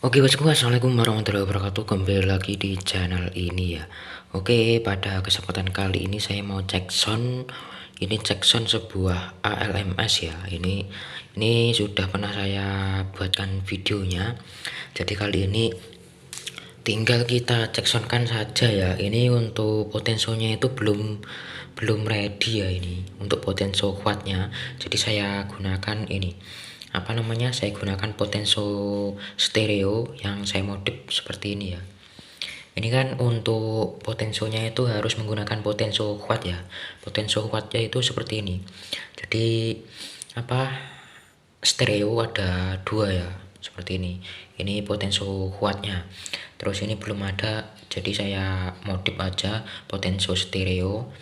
Oke bosku, assalamualaikum warahmatullahi wabarakatuh. Kembali lagi di channel ini ya. Oke, pada kesempatan kali ini saya mau cek sound. Ini cek sound sebuah ALMS ya. Ini sudah pernah saya buatkan videonya. Jadi kali ini tinggal kita cek sound kan saja ya. Ini untuk potensionya itu belum ready ya, ini untuk potensio kuatnya. Jadi saya gunakan ini, apa namanya, saya gunakan potensio stereo yang saya modif seperti ini ya. Ini kan untuk potensionya itu harus menggunakan potensio kuat ya. Potensio kuatnya itu seperti ini. Jadi apa, stereo ada dua ya, seperti ini potensio kuatnya. Terus ini belum ada, jadi saya modif aja potensio stereo.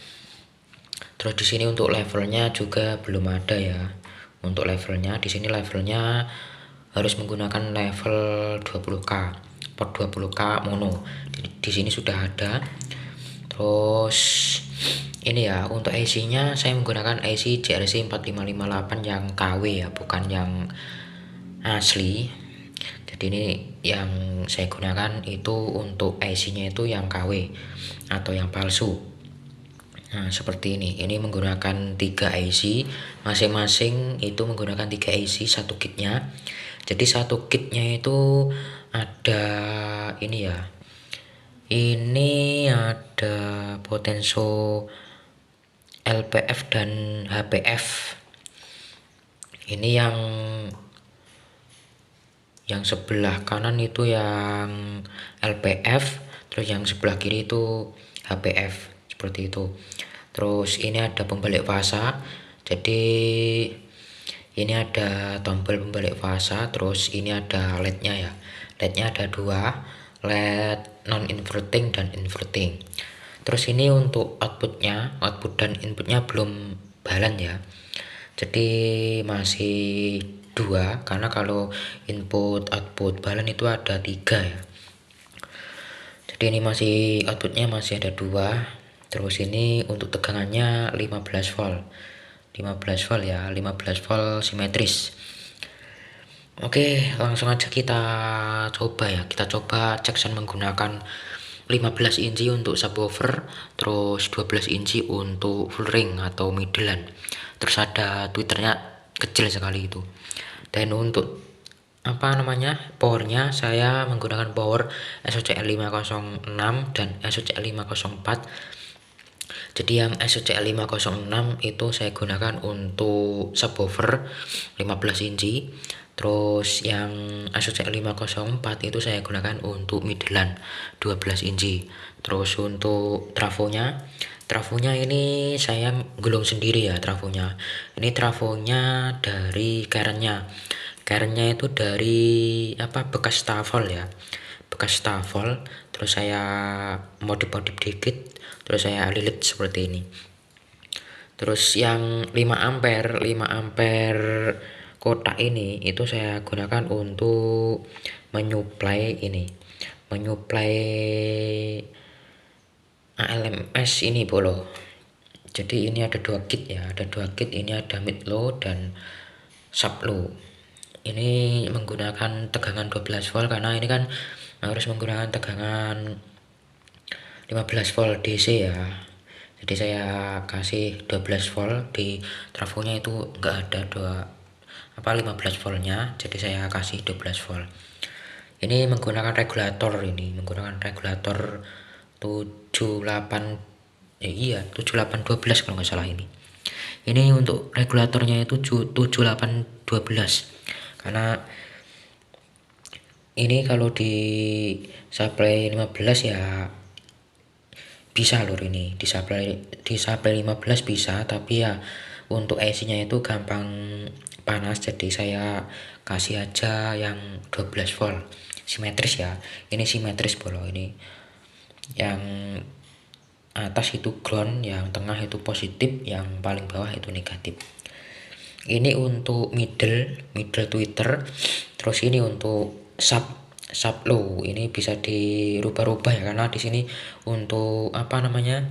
Terus di sini untuk levelnya juga belum ada ya. Untuk levelnya di sini levelnya harus menggunakan level 20k, port 20k mono. Di sini sudah ada. Terus ini ya, untuk IC-nya saya menggunakan IC JRC 4558 yang KW ya, bukan yang asli. Jadi ini yang saya gunakan itu untuk IC-nya itu yang KW atau yang palsu. Nah, seperti ini menggunakan 3 IC, masing-masing itu menggunakan 3 IC satu kitnya. Jadi satu kitnya itu ada ini ya. Ini ada potensio LPF dan HPF. Ini yang sebelah kanan itu yang LPF, terus yang sebelah kiri itu HPF, seperti itu. Terus ini ada pembalik fasa. Jadi ini ada tombol pembalik fasa, terus ini ada LED-nya ya. LED-nya ada dua, LED non inverting dan inverting. Terus ini untuk outputnya, output dan inputnya belum balance ya. Jadi masih dua, karena kalau input output balance itu ada tiga ya. Jadi ini masih outputnya masih ada dua. Terus ini untuk tegangannya 15 volt 15 volt ya, 15 volt simetris. Oke, langsung aja kita coba ya. Kita coba cek sound menggunakan 15 inci untuk subwoofer, terus 12 inci untuk full ring atau middleland. Terus ada tweeternya kecil sekali itu. Dan untuk apa namanya, powernya saya menggunakan power SOCL 506 dan SOCL 504. Jadi yang SOCL 506 itu saya gunakan untuk subwoofer 15 inci. Terus yang SOCL 504 itu saya gunakan untuk middleland 12 inci. Terus untuk trafonya ini saya gulung sendiri ya trafonya. Ini trafonya dari kerennya itu dari apa, bekas tafel ya, bekas tafel. Terus saya modif dikit, terus saya lilit seperti ini. Terus yang 5 ampere kotak ini itu saya gunakan untuk menyuplai ALMS ini bolo. Jadi ini ada dua kit ya, ini ada mid low dan sub low. Ini menggunakan tegangan 12 volt karena ini kan harus menggunakan tegangan 15 volt DC ya. Jadi saya kasih 12 volt, di trafonya itu enggak ada 15 voltnya, jadi saya kasih 12 volt. Ini menggunakan regulator, 78 7812 kalau nggak salah ini. Ini untuk regulatornya itu 7812. Karena ini kalau di supply 15 ya bisa lur, ini di supply 15 bisa, tapi ya untuk IC-nya itu gampang panas, jadi saya kasih aja yang 12 volt simetris ya. Ini simetris bolo, ini yang atas itu ground, yang tengah itu positif, yang paling bawah itu negatif. Ini untuk middle tweeter. Terus ini untuk sub low, ini bisa dirubah-rubah ya, karena di sini untuk apa namanya,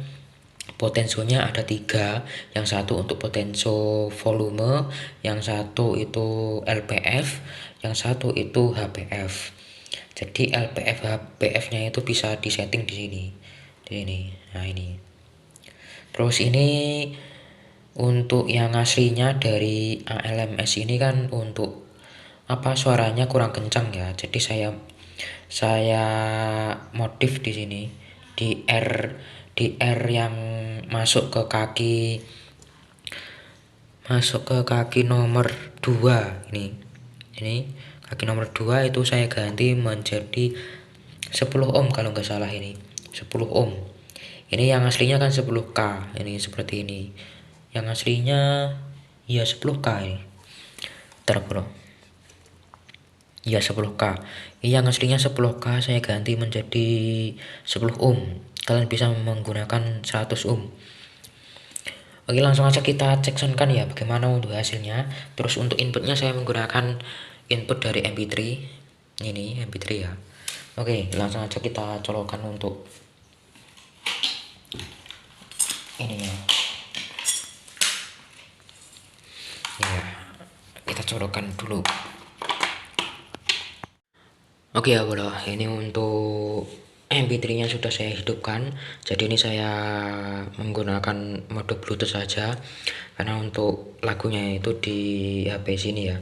potensionya ada tiga. Yang satu untuk potensio volume, yang satu itu LPF, yang satu itu HPF. Jadi LPF HPF nya itu bisa disetting di sini, nah ini. Terus ini untuk yang aslinya dari ALMS ini kan untuk suaranya kurang kencang ya, jadi saya modif di sini di R yang masuk ke kaki nomor 2 ini kaki nomor 2 itu saya ganti menjadi 10 ohm kalau nggak salah, ini 10 ohm. Ini yang aslinya kan 10K, ini seperti ini. Yang aslinya ya 10K ini. Bro. Ya 10K. Ini yang aslinya 10K saya ganti menjadi 10 ohm. Kalian bisa menggunakan 100 ohm. Oke, langsung aja kita cek soundkan ya bagaimana untuk hasilnya. Terus untuk inputnya saya menggunakan input dari MP3. Ini MP3 ya. Oke, langsung aja kita colokkan untuk ini ya. Ya, kita colokkan dulu. Oke ya bro, ini untuk MP3 nya sudah saya hidupkan. Jadi ini saya menggunakan mode Bluetooth saja karena untuk lagunya itu di HP sini ya.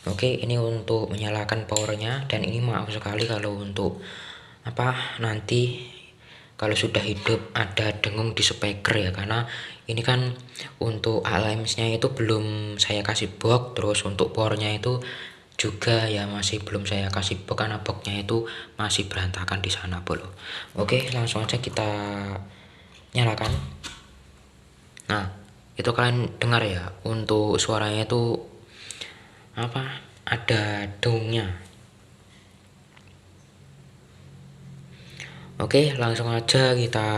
Oke, ini untuk menyalakan powernya, dan ini maaf sekali kalau untuk nanti kalau sudah hidup ada dengung di speaker ya, karena ini kan untuk ALMS nya itu belum saya kasih box. Terus untuk powernya itu juga ya masih belum saya kasih box karena boxnya itu masih berantakan di sana bro. Oke, langsung aja kita nyalakan. Nah, itu kalian dengar ya, untuk suaranya itu ada dengungnya. Oke, langsung aja kita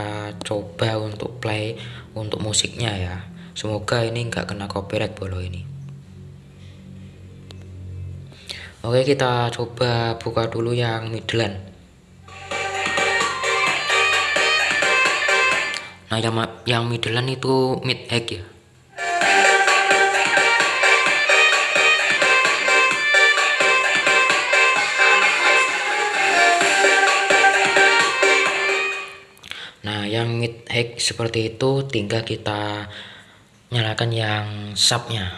coba untuk play untuk musiknya ya. Semoga ini nggak kena copyright bro ini. Oke, kita coba buka dulu yang Midland. Nah, yang Midland itu mid hack ya. Nah, yang mid hack seperti itu tinggal kita nyalakan yang subnya.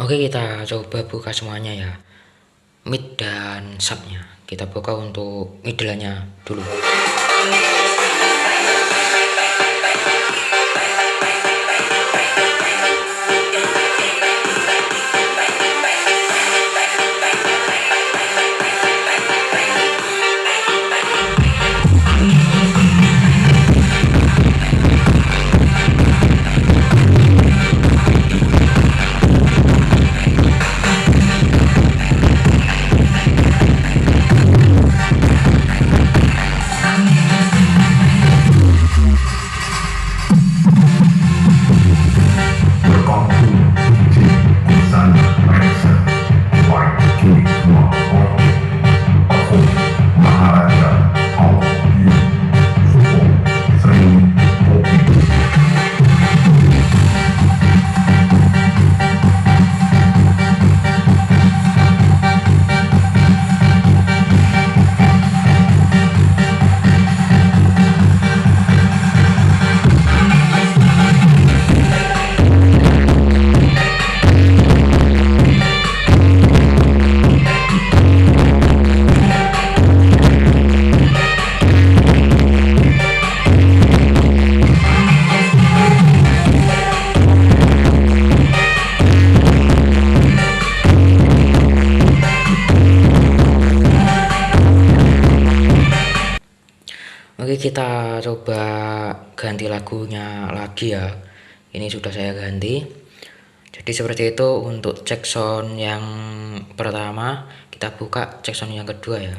Oke, kita coba buka semuanya ya, mid dan subnya. Kita buka untuk middle-nya dulu. Oke, kita coba ganti lagunya lagi ya. Ini sudah saya ganti. Jadi seperti itu untuk cek sound yang pertama. Kita buka cek sound yang kedua ya.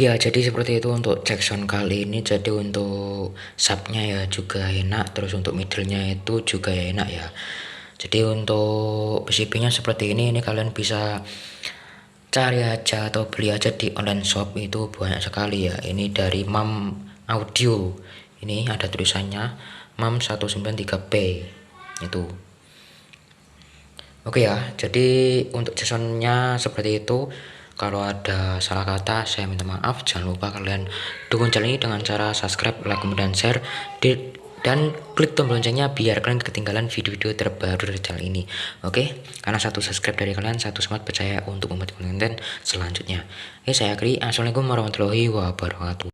Oke ya, jadi seperti itu untuk cek sound kali ini. Jadi untuk subnya ya juga enak, terus untuk middle-nya itu juga ya enak ya. Jadi untuk PCB-nya seperti ini kalian bisa cari aja atau beli aja di online shop, itu banyak sekali ya. Ini dari MAM Audio, ini ada tulisannya MAM 193P itu. Oke ya, jadi untuk jasonnya seperti itu. Kalau ada salah kata saya minta maaf. Jangan lupa kalian dukung channel ini dengan cara subscribe, like, kemudian share, dan klik tombol loncengnya biar kalian ketinggalan video-video terbaru dari channel ini. Oke, karena satu subscribe dari kalian satu semangat percaya untuk membuat konten selanjutnya. Oke, saya akhiri. Assalamualaikum warahmatullahi wabarakatuh.